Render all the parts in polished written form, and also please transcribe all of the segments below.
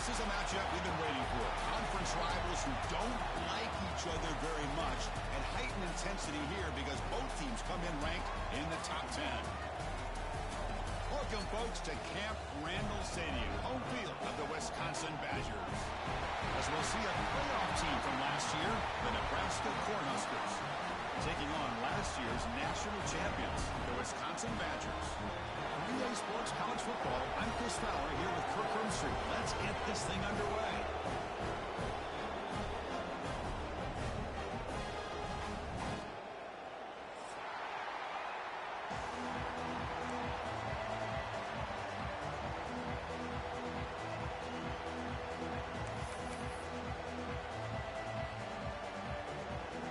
This is a matchup we've been waiting for. Conference rivals who don't like each other very much, and heightened intensity here because both teams come in ranked in the top 10. Welcome, folks, to Camp Randall Stadium, home field of the Wisconsin Badgers. As we'll see a playoff team from last year, the Nebraska Cornhuskers, taking on last year's national champions, the Wisconsin Badgers. EA Sports College Football, I'm Chris Fowler here with Kirk Hermstreet. Let's get this thing underway.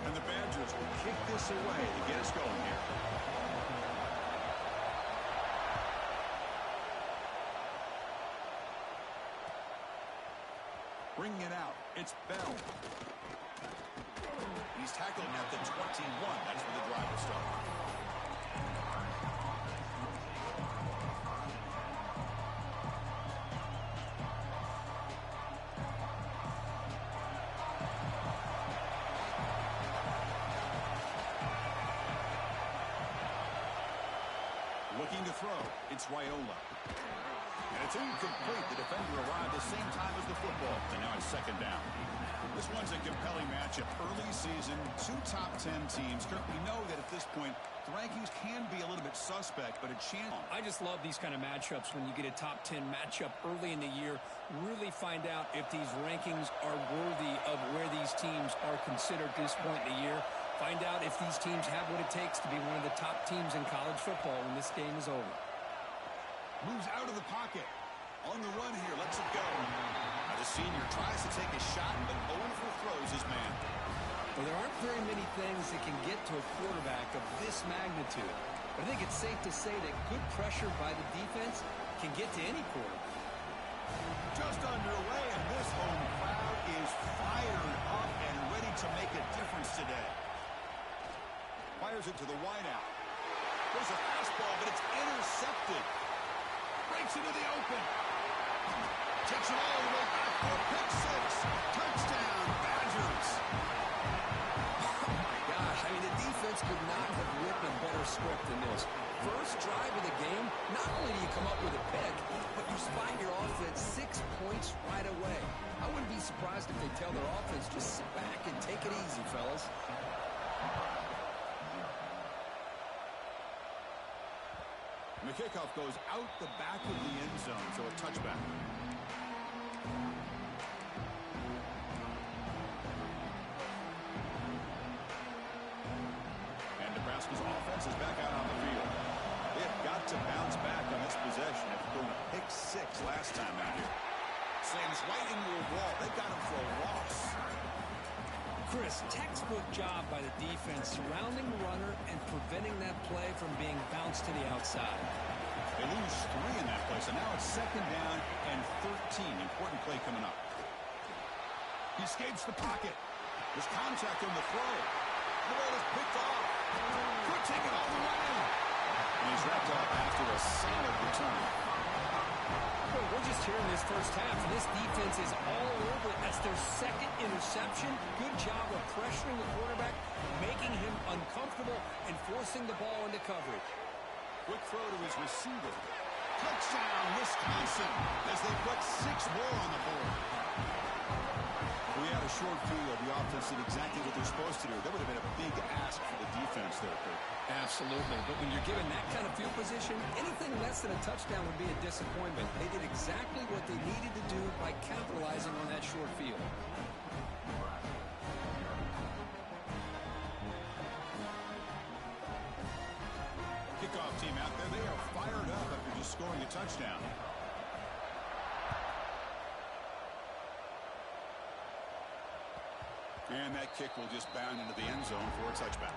And the Badgers will kick this away to get us going here. Bringing it out, it's Bell. He's tackled at the 21. That's where the drive will start. Looking to throw, it's Raiola. And it's incomplete. The defender arrived the same time as the football. And now it's second down. This one's a compelling matchup. Early season, two top 10 teams. We know that at this point, the rankings can be a little bit suspect, but a chance. I just love these kind of matchups when you get a top 10 matchup early in the year. Really find out if these rankings are worthy of where these teams are considered at this point in the year. Find out if these teams have what it takes to be one of the top teams in college football when this game is over. Moves out of the pocket. On the run here, lets it go. Now the senior tries to take a shot, but overthrows his man. Well, there aren't very many things that can get to a quarterback of this magnitude. But I think it's safe to say that good pressure by the defense can get to any quarterback. Just underway, and this home crowd is fired up and ready to make a difference today. Fires it to the wideout. There's a fastball, but it's intercepted. Breaks into the open. Takes it all the way back for pick six. Touchdown, Badgers. Oh, my gosh. I mean, the defense could not have written a better script than this. First drive of the game, not only do you come up with a pick, but you spot your offense 6 points right away. I wouldn't be surprised if they tell their offense, just sit back and take it easy, fellas. And the kickoff goes out the back of the end zone, so a touchback. And Nebraska's offense is back out on the field. They have got to bounce back on this possession after going a pick six last time out here. Slams right into a wall. They got him for a loss. Chris, textbook job by the defense surrounding the runner and preventing that play from being bounced to the outside. They lose 3 in that play, so now it's second down and 13. Important play coming up. He escapes the pocket. There's contact on the throw. The ball is picked off. Could take it all the way. And he's wrapped up after a solid return. Well, we're just here in this first half, and this defense is all over it. That's their second interception. Good job of pressuring the quarterback, making him uncomfortable, and forcing the ball into coverage. Quick throw to his receiver. Touchdown, Wisconsin, as they put 6 more on the board. We had a short field. The offense did exactly what they're supposed to do. That would have been a big ask for the defense there, Kurt. Absolutely. But when you're given that kind of field position, anything less than a touchdown would be a disappointment. They did exactly what they needed to do by capitalizing on that short field. Kickoff team out there, they are fired up after just scoring a touchdown. And that kick will just bound into the end zone for a touchback.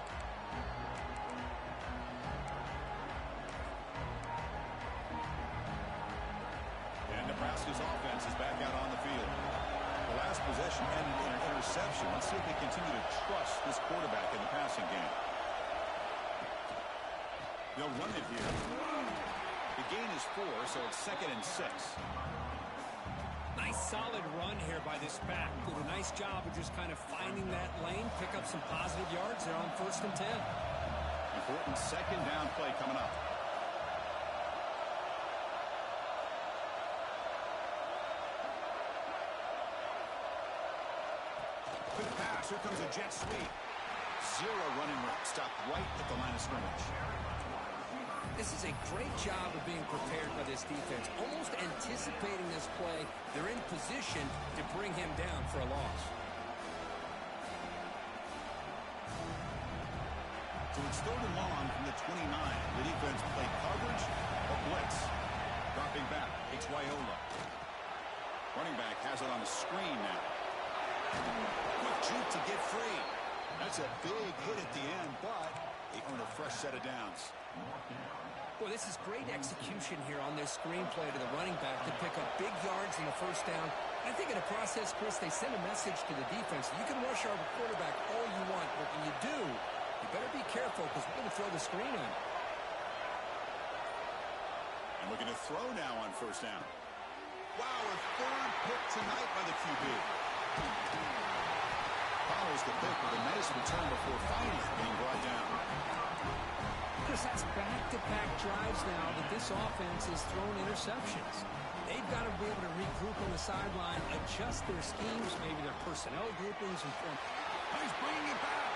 And Nebraska's offense is back out on the field. The last possession ended in an interception. Let's see if they continue to trust this quarterback in the passing game. They'll run it here. The gain is 4, so it's 2nd and 6. Nice solid run here by this back. Did a nice job of just kind of finding that lane, pick up some positive yards there on 1st and 10. Important second down play coming up. Good pass. Here comes a jet sweep. Zero running route. Stopped right at the line of scrimmage. This is a great job of being prepared by this defense. Almost anticipating this play, they're in position to bring him down for a loss. So it's 3rd and long from the 29. The defense played coverage or blitz. Dropping back. It's Wyola. Running back has it on the screen now. Quick juke to get free. That's a big hit at the end, but they earn a fresh set of downs. Well, this is great execution here on this screenplay to the running back to pick up big yards in the 1st down. I think in the process, Chris, they send a message to the defense. You can rush our quarterback all you want, but when you do, you better be careful because we're going to throw the screen on you. And looking to throw now on 1st down. Wow, a 3rd pick tonight by the QB. Follows the pick with a nice return before finally being brought down. Chris, that's back-to-back drives now that this offense has thrown interceptions. They've got to be able to regroup on the sideline, adjust their schemes, maybe their personnel groupings. He's bringing it back.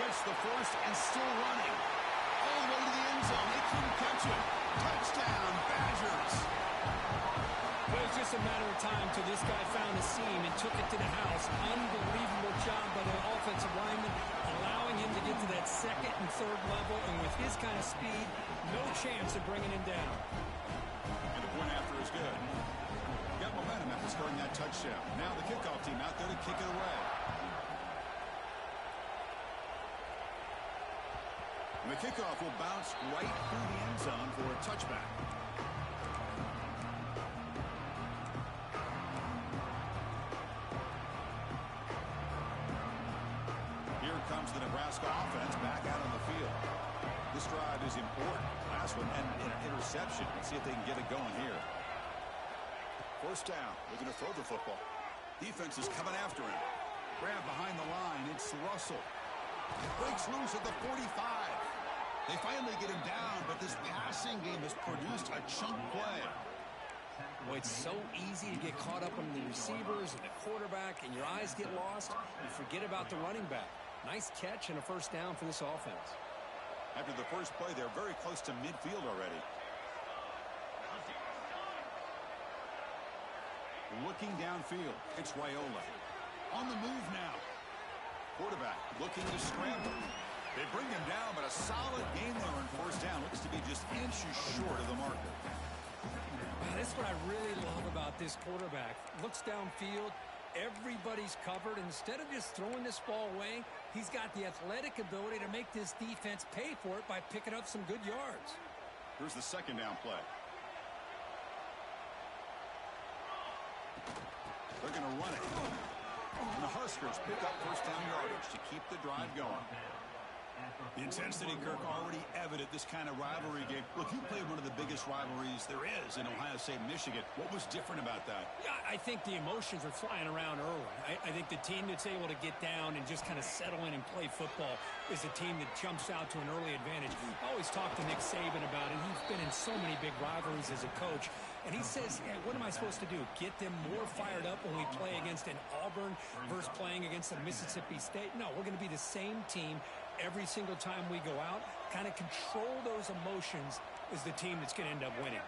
Gets the first and still running. All the way to the end zone. They couldn't catch him. Touchdown, Badgers. Well, it was just a matter of time till this guy found a seam and took it to the house. Unbelievable job by the offensive lineman, allowing him to get to that 2nd and 3rd level, and with his kind of speed, no chance of bringing him down. And the point after is good. Got momentum after scoring that touchdown. Now the kickoff team out there to kick it away. And the kickoff will bounce right through the end zone for a touchback. Here comes the Nebraska offense back out on the field. This drive is important. Last one and an interception. Let's see if they can get it going here. 1st down. Looking to throw the football. Defense is coming after him. Grab behind the line. It's Russell. Breaks loose at the 45. They finally get him down, but this passing game has produced a chunk play. Boy, it's so easy to get caught up on the receivers and the quarterback, and your eyes get lost. You forget about the running back. Nice catch and a 1st down for this offense. After the first play, they're very close to midfield already. Looking downfield, it's Wyola. On the move now. Quarterback looking to scramble. They bring him down, but a solid game there on 1st down. Looks to be just inches short of the marker. Man, that's what I really love about this quarterback. Looks downfield. Everybody's covered. Instead of just throwing this ball away, he's got the athletic ability to make this defense pay for it by picking up some good yards. Here's the 2nd down play. They're going to run it. And the Huskers pick up 1st down yardage to keep the drive going. The intensity, Kirk, already evident this kind of rivalry game. Look, you played one of the biggest rivalries there is in Ohio State and Michigan. What was different about that? Yeah, I think the emotions are flying around early. I think the team that's able to get down and just kind of settle in and play football is a team that jumps out to an early advantage. I always talk to Nick Saban about it. He's been in so many big rivalries as a coach. And he says, hey, what am I supposed to do? Get them more fired up when we play against an Auburn versus playing against a Mississippi State? No, we're going to be the same team every single time we go out. Kind of control those emotions is the team that's going to end up winning.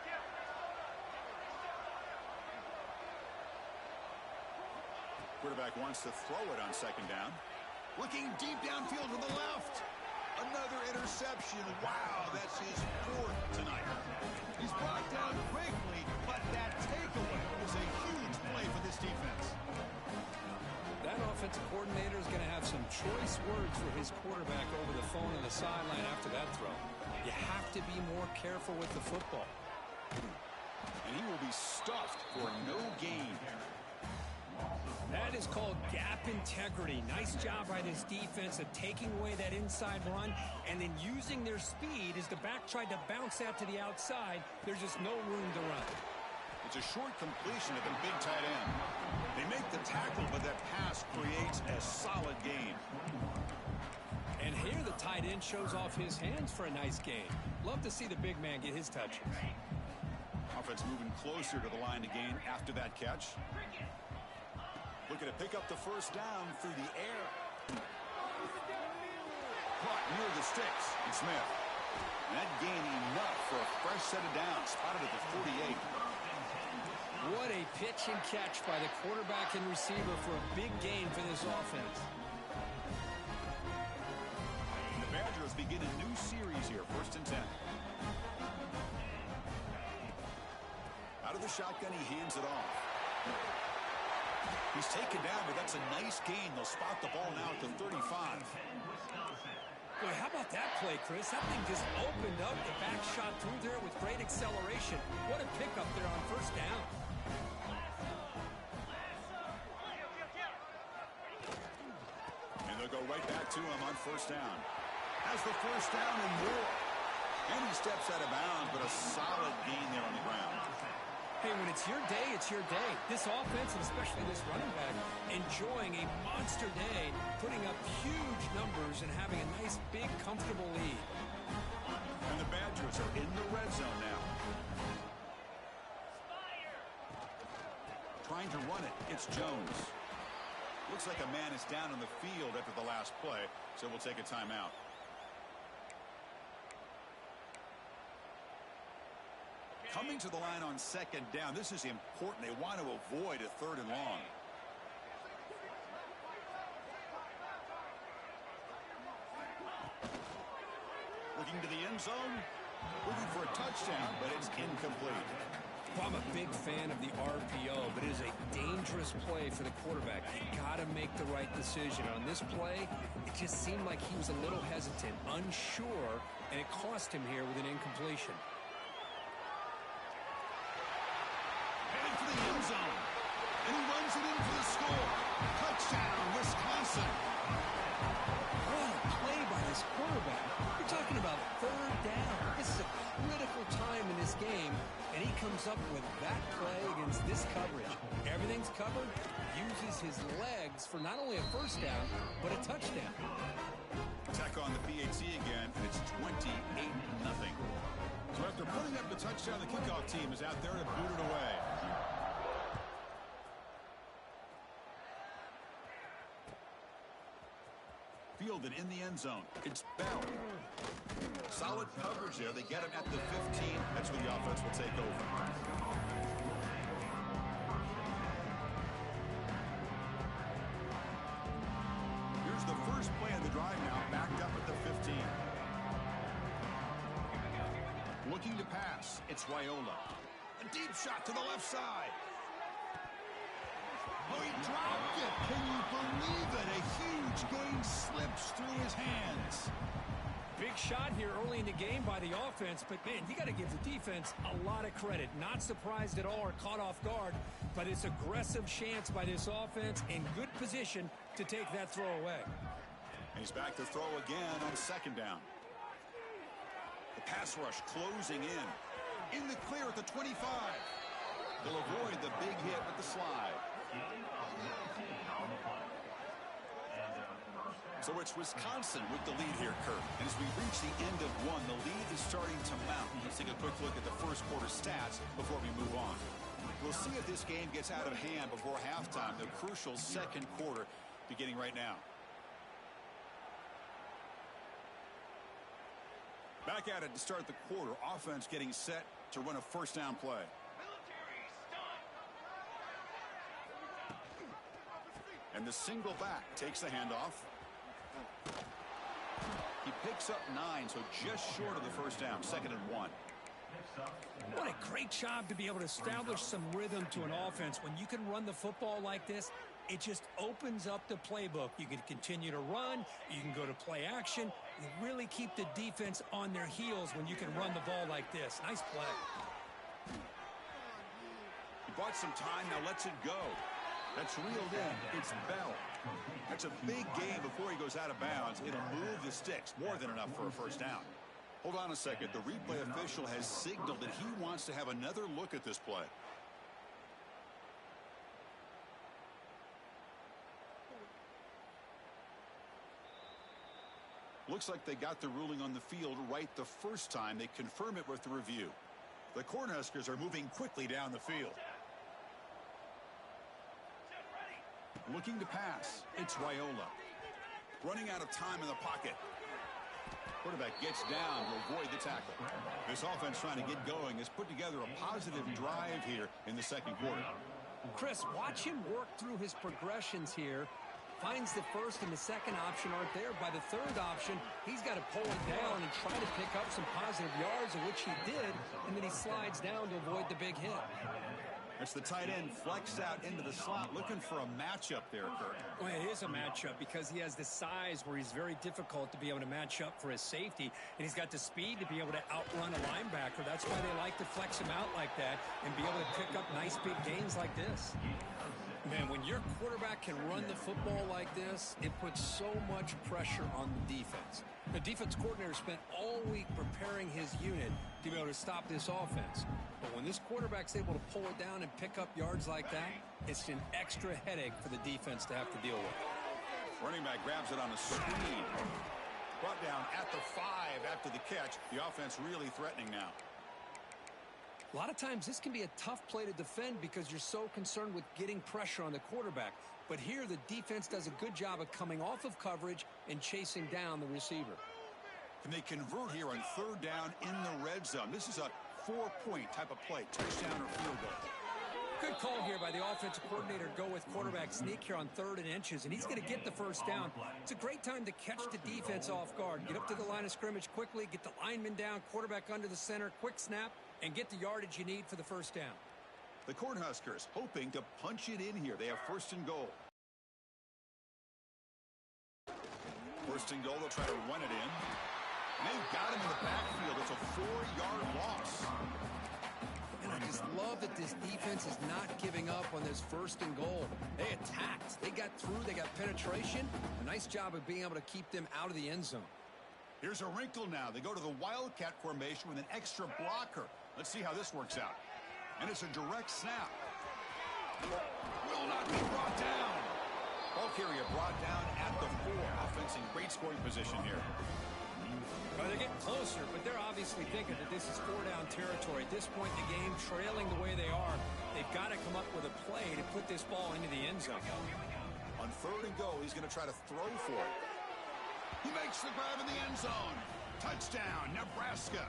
Quarterback wants to throw it on 2nd down. Looking deep downfield to the left. Another interception. Wow, that's his 4th tonight. He's brought down quickly, but that takeaway was a huge play for this defense. That offensive coordinator is going to have some choice words for his quarterback over the phone on the sideline after that throw. You have to be more careful with the football. And he will be stuffed for no gain. That is called gap integrity. Nice job by this defense of taking away that inside run and then using their speed as the back tried to bounce that to the outside. There's just no room to run. The It's a short completion at the big tight end. They make the tackle, but that pass creates a solid gain. And here the tight end shows off his hands for a nice gain. Love to see the big man get his touches. Offense moving closer to the line to gain after that catch. Looking to pick up the first down through the air. Caught near the sticks. And Smith. And that gain enough for a fresh set of downs. Spotted at the 48. What a pitch and catch by the quarterback and receiver for a big gain for this offense. The Badgers begin a new series here. 1st and 10. Out of the shotgun, he hands it off. He's taken down, but that's a nice gain. They'll spot the ball now at the 35. Boy, how about that play, Chris? That thing just opened up. The back shot through there with great acceleration. What a pickup there on first down. And they'll go right back to him on first down. Has the first down and more. And he steps out of bounds, but a solid gain there on the ground. Hey, when it's your day, it's your day. This offense, and especially this running back, enjoying a monster day, putting up huge numbers and having a nice, big, comfortable lead. And the Badgers are in the red zone now. Trying to run it. It's Jones. Looks like a man is down on the field after the last play, so we'll take a timeout. Coming to the line on second down. This is important. They want to avoid a 3rd and long. Looking to the end zone. Looking for a touchdown, but it's incomplete. Well, I'm a big fan of the RPO, but it is a dangerous play for the quarterback. You got to make the right decision. On this play, it just seemed like he was a little hesitant, unsure, and it cost him here with an incompletion. Heading for the end zone. And he runs it in for the score. Touchdown, Wisconsin. What a play by this quarterback. You're talking about 3rd down. This is a critical time in this game, and he comes up with that play against this coverage. Everything's covered. Uses his legs for not only a first down, but a touchdown. Tech on the PAT again, and it's 28-0. So after putting up the touchdown, the kickoff team is out there to boot it away. Fielded in the end zone. It's Bell. Solid coverage there. They get him at the 15. That's where the offense will take over. Here's the first play of the drive now, backed up at the 15. Looking to pass. It's Wyola. A deep shot to the left side. Oh, he dropped it. Can you believe it? A huge gain slips through his hands. Big shot here early in the game by the offense, but, man, you got to give the defense a lot of credit. Not surprised at all or caught off guard, but it's aggressive chance by this offense in good position to take that throw away. And he's back to throw again on second down. The pass rush closing in. In the clear at the 25. They'll avoid the big hit with the slide. So it's Wisconsin with the lead here, Kurt. And as we reach the end of one, the lead is starting to mount. Let's take a quick look at the first quarter stats before we move on. We'll see if this game gets out of hand before halftime, the crucial second quarter beginning right now. Back at it to start the quarter. Offense getting set to run a first down play. And the single back takes the handoff. He picks up 9, so just short of the first down, 2nd and 1. What a great job to be able to establish some rhythm to an offense. When you can run the football like this, it just opens up the playbook. You can continue to run. You can go to play action. You really keep the defense on their heels when you can run the ball like this. Nice play. He bought some time, now lets it go. That's reeled in. It's Bell. That's a big gain before he goes out of bounds. It'll move the sticks. More than enough for a first down. Hold on a second. The replay official has signaled that he wants to have another look at this play. Looks like they got the ruling on the field right the first time. They confirm it with the review. The Cornhuskers are moving quickly down the field. Looking to pass. It's Raiola. Running out of time in the pocket. Quarterback gets down to avoid the tackle. This offense trying to get going has put together a positive drive here in the second quarter. Chris, watch him work through his progressions here. Finds the first and the second option aren't there. By the third option, he's got to pull it down and try to pick up some positive yards, of which he did, and then he slides down to avoid the big hit. It's the tight end flexed out into the slot, looking for a matchup there, Kirk. Well, it is a matchup because he has the size where he's very difficult to be able to match up for his safety, and he's got the speed to be able to outrun a linebacker. That's why they like to flex him out like that and be able to pick up nice big gains like this. Man, when your quarterback can run the football like this, it puts so much pressure on the defense. The defense coordinator spent all week preparing his unit to be able to stop this offense. But when this quarterback's able to pull it down and pick up yards like that, it's an extra headache for the defense to have to deal with. Running back grabs it on a screen. Brought down at the 5 after the catch. The offense really threatening now. A lot of times this can be a tough play to defend because you're so concerned with getting pressure on the quarterback. But here the defense does a good job of coming off of coverage and chasing down the receiver. Can they convert here on third down in the red zone? This is a 4-point type of play, touchdown or field goal. Good call here by the offensive coordinator. Go with quarterback sneak here on 3rd and inches, and he's going to get the first down. It's a great time to catch the defense off guard. Get up to the line of scrimmage quickly, get the lineman down, quarterback under the center, quick snap, and get the yardage you need for the first down. The Cornhuskers hoping to punch it in here. They have 1st and goal. 1st and goal, they'll try to run it in. And they've got him in the backfield. It's a 4-yard loss. And I just love that this defense is not giving up on this 1st and goal. They attacked. They got through. They got penetration. A nice job of being able to keep them out of the end zone. Here's a wrinkle now. They go to the Wildcat formation with an extra blocker. Let's see how this works out. And it's a direct snap. Will not be brought down. Ball carrier brought down at the 4. Offense in great scoring position here. Well, they're getting closer, but they're obviously thinking that this is 4-down territory. At this point in the game, trailing the way they are, they've got to come up with a play to put this ball into the end zone. On 3rd and goal, he's going to try to throw for it. He makes the grab in the end zone. Touchdown, Nebraska.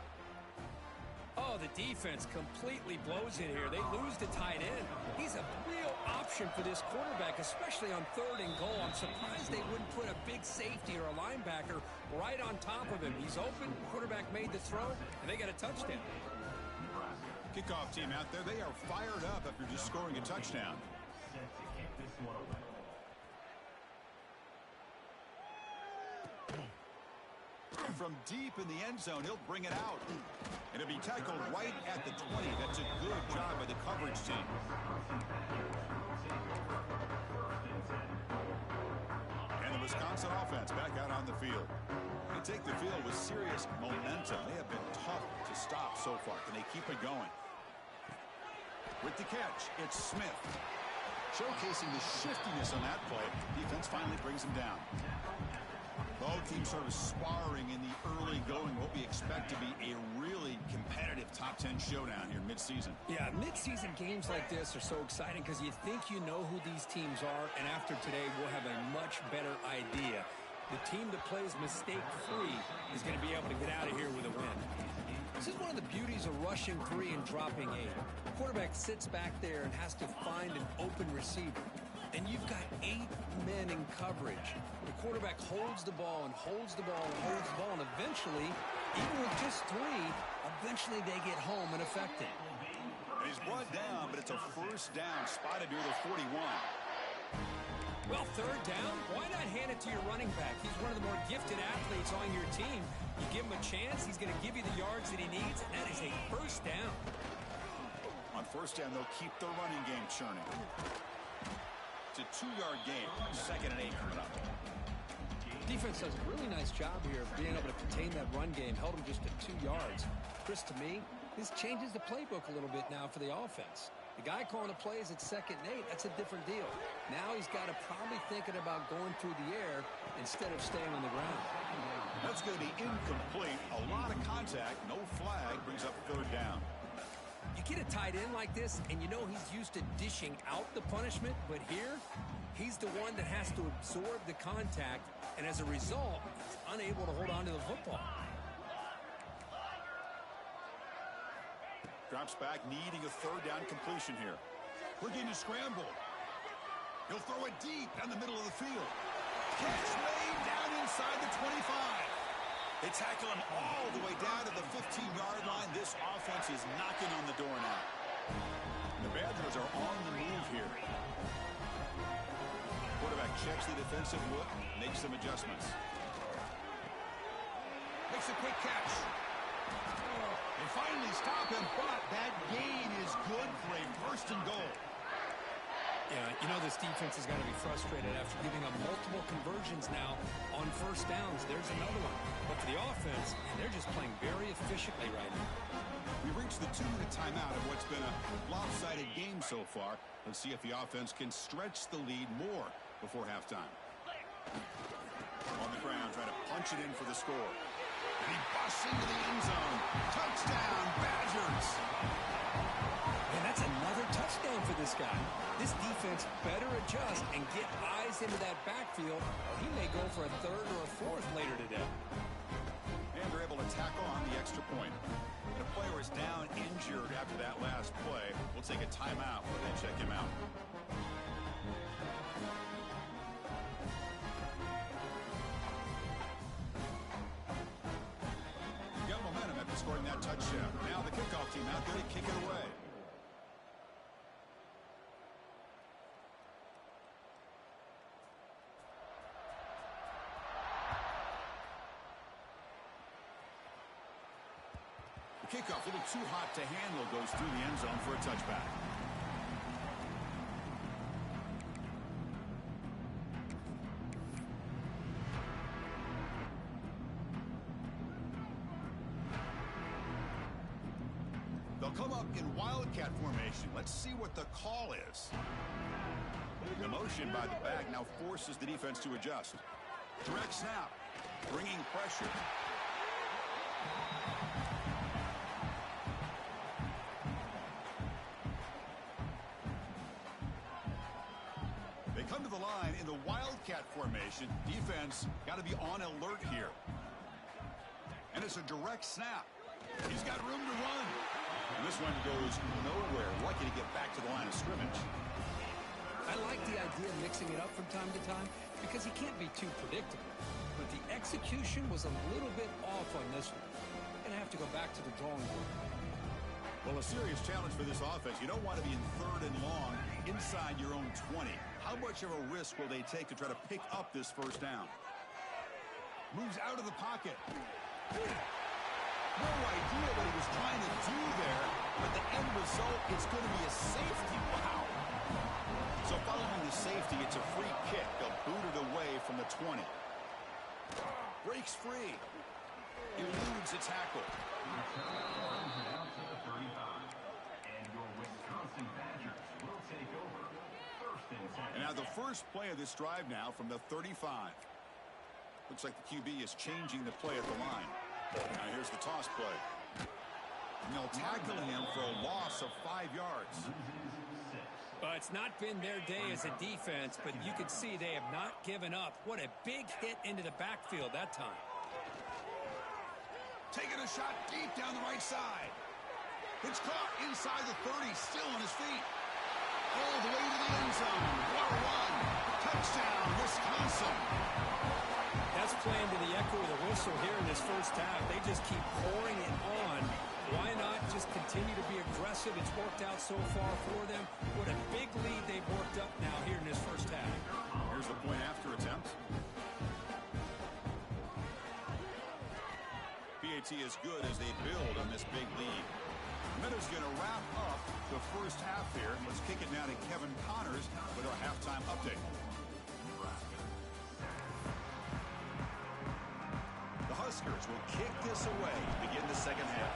Oh, the defense completely blows it here. They lose the tight end. He's a real option for this quarterback, especially on 3rd and goal. I'm surprised they wouldn't put a big safety or a linebacker right on top of him. He's open, quarterback made the throw, and they got a touchdown. Kickoff team out there, they are fired up after just scoring a touchdown. From deep in the end zone, he'll bring it out. And it'll be tackled right at the 20. That's a good job by the coverage team. And the Wisconsin offense back out on the field. They take the field with serious momentum. They have been tough to stop so far. Can they keep it going? With the catch, it's Smith. Showcasing the shiftiness on that play. Defense finally brings him down. Both teams sort of sparring in the early going. What we expect to be a really competitive top 10 showdown here mid-season. Yeah, mid-season games like this are so exciting because you think you know who these teams are, and after today, we'll have a much better idea. The team that plays mistake-free is going to be able to get out of here with a win. This is one of the beauties of rushing 3 and dropping 8. The quarterback sits back there and has to find an open receiver. And you've got 8 men in coverage. The quarterback holds the ball and holds the ball and holds the ball, and eventually, even with just 3, eventually they get home and affect it. And he's brought down, but it's a 1st down, spotted near the 41. Well, 3rd down, why not hand it to your running back? He's one of the more gifted athletes on your team. You give him a chance, he's going to give you the yards that he needs, and that is a 1st down. On 1st down, they'll keep the running game churning. It's a 2-yard game. 2nd and 8 coming up. Defense does a really nice job here of being able to contain that run game. Held them just at 2 yards. Chris, to me, this changes the playbook a little bit now for the offense. The guy calling the plays at 2nd and 8, that's a different deal. Now he's got to probably thinking about going through the air instead of staying on the ground. That's going to be incomplete. A lot of contact. No flag. Brings up third down. You get a tight end like this, and you know he's used to dishing out the punishment, but here, he's the one that has to absorb the contact, and as a result, he's unable to hold on to the football. Drops back, needing a third down completion here. Looking to scramble. He'll throw it deep down the middle of the field. Catch made down inside the 25. They tackle him all the way down to the 15-yard line. This offense is knocking on the door now. The Badgers are on the move here. Quarterback checks the defensive look, makes some adjustments. Makes a quick catch. They finally stop him, but that gain is good for a first and goal. Yeah, you know this defense is going to be frustrated after giving up multiple conversions now on first downs. There's another one. But for the offense, they're just playing very efficiently right now. We've reached the 2-minute timeout of what's been a lopsided game so far. Let's see if the offense can stretch the lead more before halftime. On the ground, trying to punch it in for the score. And he busts into the end zone. Touchdown, Badgers! And that's another touchdown for this guy. This defense better adjust and get eyes into that backfield, or he may go for a third or a fourth later today. And they're able to tackle on the extra point. The player is down injured after that last play. We'll take a timeout while they check him out. Got momentum after scoring that touchdown. Now the kickoff team out there to kick it away. The kickoff, a little too hot to handle, goes through the end zone for a touchback. They'll come up in wildcat formation. Let's see what the call is. The motion by the back now forces the defense to adjust. Direct snap, bringing pressure. They come to the line in the wildcat formation. Defense got to be on alert here. And it's a direct snap. He's got room to run. And this one goes nowhere. Lucky to get back to the line of scrimmage. I like the idea of mixing it up from time to time because he can't be too predictable. But the execution was a little bit off on this one. Going to have to go back to the drawing board. Well, a serious challenge for this offense. You don't want to be in third and long inside your own 20. How much of a risk will they take to try to pick up this first down? Moves out of the pocket. No idea what he was trying to do there, but the end result is going to be a safety. Wow. So following the safety, it's a free kick. They'll boot it away from the 20. Breaks free. Eludes a tackle. And now the first play of this drive now from the 35. Looks like the QB is changing the play at the line. Now here's the toss play. And they'll tackle him for a loss of 5 yards. It's not been their day as a defense, but you can see they have not given up. What a big hit into the backfield that time. Taking a shot deep down the right side. It's caught inside the 30, still on his feet. All the way to the end zone. What a run. Touchdown, Wisconsin. That's playing to the echo of the whistle here in this first half. They just keep pouring it on. Why not just continue to be aggressive? It's worked out so far for them. What a big lead they've worked up now here in this first half. Here's the point after attempt. PAT is good as they build on this big lead. Minutes going to wrap up the first half here. Let's kick it now to Kevin Connors with our halftime update. The Huskers will kick this away to begin the second half.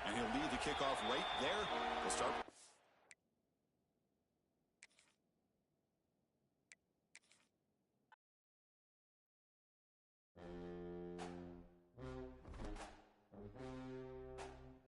And he'll lead the kickoff right there. We'll start.